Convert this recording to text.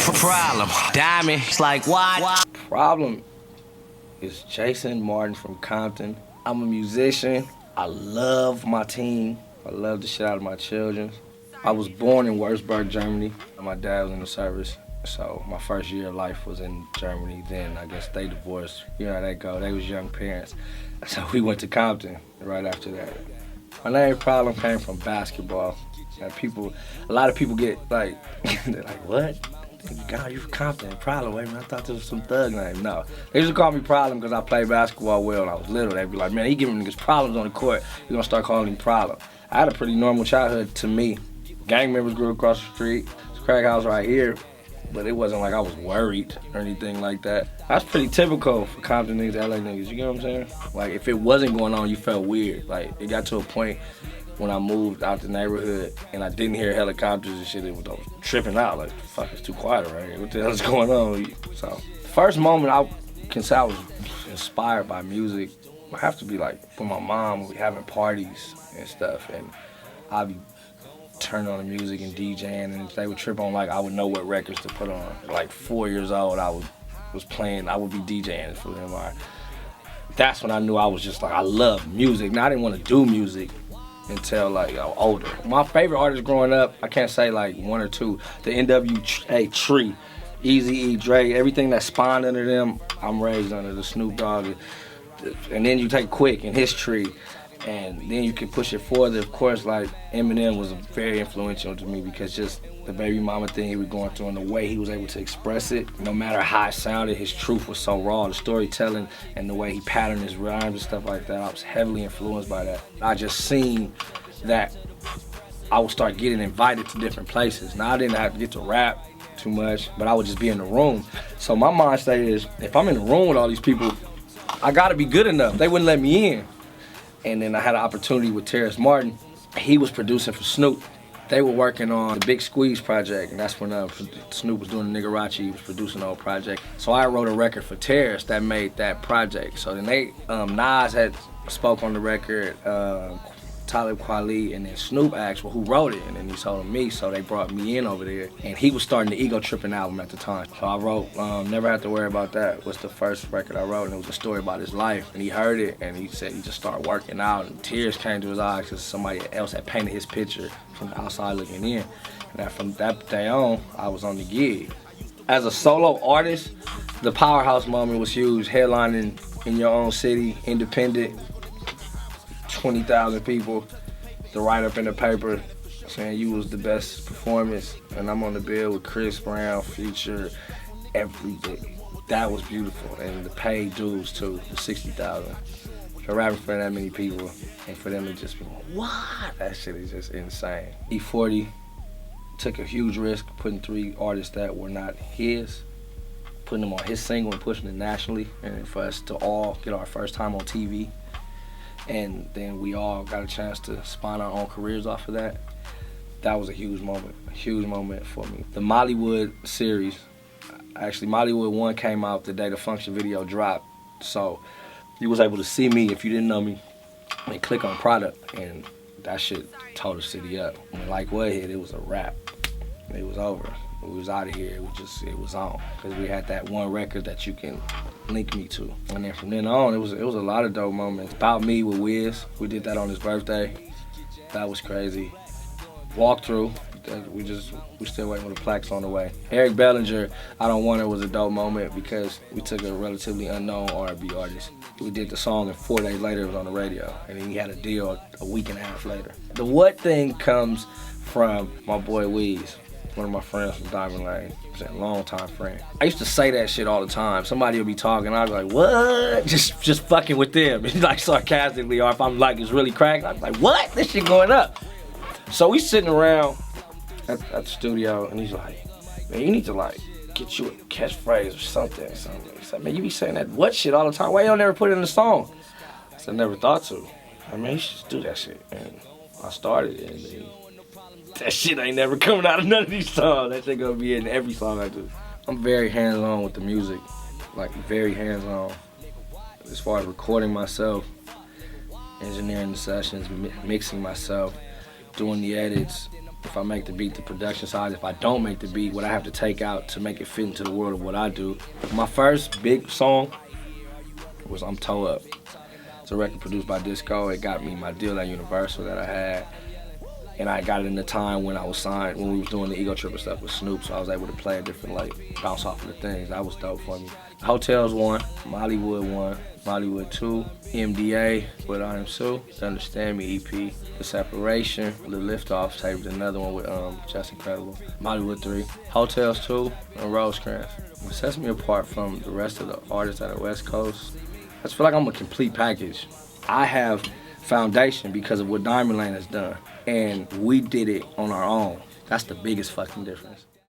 Problem. Diamond. It's like what? Problem is Jason Martin from Compton. I'm a musician. I love my team. I love the shit out of my children. I was born in Würzburg, Germany. My dad was in the service, so my first year of life was in Germany. Then I guess they divorced. You know how they go. They was young parents. So we went to Compton right after that. My name Problem came from basketball. And a lot of people get like, they're like, what? God, you from Compton, Problem. Wait a minute, I thought this was some thug name. No, they used to call me Problem because I played basketball well when I was little. They'd be like, man, he giving niggas problems on the court. We're gonna start calling him Problem. I had a pretty normal childhood to me. Gang members grew across the street. It's a crack house right here, but it wasn't like I was worried or anything like that. That's pretty typical for Compton niggas, LA niggas, you get what I'm saying? Like, if it wasn't going on, you felt weird. Like, it got to a point when I moved out the neighborhood and I didn't hear helicopters and shit, I was tripping out. Like, fuck, it's too quiet right here. What the hell is going on? So, the first moment I can say I was inspired by music, I have to be like, with my mom, we having parties and stuff, and I'd be turning on the music and DJing, and if they would trip on, like, I would know what records to put on. Like 4 years old, I would be DJing for them. That's when I knew I was just like, I love music. Now, I didn't want to do music until like I was older. My favorite artists growing up, I can't say like one or two. The NWA Tree, Eazy-E, Dre, everything that spawned under them, I'm raised under. The Snoop Dogg, and then you take Quick and his tree, and then you can push it further. Of course, like Eminem was very influential to me because just the baby mama thing he was going through and the way he was able to express it, no matter how it sounded, his truth was so raw. The storytelling and the way he patterned his rhymes and stuff like that, I was heavily influenced by that. I just seen that I would start getting invited to different places. Now, I didn't have to get to rap too much, but I would just be in the room. So my mind state is, if I'm in the room with all these people, I gotta be good enough. They wouldn't let me in. And then I had an opportunity with Terrence Martin. He was producing for Snoop. They were working on the Big Squeeze project, and that's when Snoop was doing the Nigarachi. He was producing the whole project. So I wrote a record for Terrence that made that project. So then Nas had spoke on the record, Talib Kweli, and then Snoop asked, well, who wrote it? And then he told me, so they brought me in over there. And he was starting the Ego Trippin' album at the time. So I wrote Never Have to Worry About That was the first record I wrote, and it was a story about his life. And he heard it, and he said he just started working out, and tears came to his eyes because somebody else had painted his picture from the outside looking in. And from that day on, I was on the gig. As a solo artist, the Powerhouse moment was huge, headlining in your own city, independent, 20,000 people, the write-up in the paper saying you was the best performance, and I'm on the bill with Chris Brown, Future, everything. That was beautiful, and the paid dues too, the 60,000. For rapping for that many people, and for them to just be like, what? That shit is just insane. E40 took a huge risk putting 3 artists that were not his, putting them on his single and pushing it nationally, and for us to all get our first time on TV. And then we all got a chance to spawn our own careers off of that. That was a huge moment for me. The Mollywood series, actually Mollywood 1 came out the day the Function video dropped. So you was able to see me if you didn't know me and click on product, and that shit tore the city up. When Like What hit, it was a wrap. It was over. We was out of here, it was on. Because we had that one record that you can link me to. And then from then on, it was a lot of dope moments. About Me with Wiz, we did that on his birthday. That was crazy. Walkthrough, we still waiting for the plaques on the way. Eric Bellinger, I Don't Want Her was a dope moment because we took a relatively unknown R&B artist. We did the song and 4 days later it was on the radio. And then he had a deal a week and a half later. The what thing comes from my boy Wiz. One of my friends from Diamond Lane, a long-time friend. I used to say that shit all the time. Somebody would be talking, I'd be like, what? Just fucking with them, like sarcastically, or if I'm like, it's really cracking, I'd be like, what? This shit going up. So we sitting around at the studio, and he's like, man, you need to like get you a catchphrase or something. He said, man, you be saying that what shit all the time. Why you don't never put it in the song? I said, never thought to. I mean, you should just do that shit. And I started it, and then that shit ain't never coming out of none of these songs. That shit gonna be in every song I do. I'm very hands-on with the music, like very hands-on. As far as recording myself, engineering the sessions, mixing myself, doing the edits, If I make the beat, the production side. If I don't make the beat, what I have to take out to make it fit into the world of what I do. My first big song was I'm Toe Up. It's a record produced by Disco. It got me my deal at Universal that I had. And I got it in the time when I was signed, when we was doing the Ego Tripper stuff with Snoop, so I was able to play a different, like, bounce off of the things. That was dope for me. Hotels 1, Mollywood 1, Mollywood 2, MDA with I Am Sue, The Understand Me EP, The Separation, The Liftoff tape, another one with Just Incredible, Mollywood 3, Hotels 2, and Rosecrans. What sets me apart from the rest of the artists at the West Coast, I just feel like I'm a complete package. I have foundation because of what Diamond Lane has done, and we did it on our own. That's the biggest fucking difference.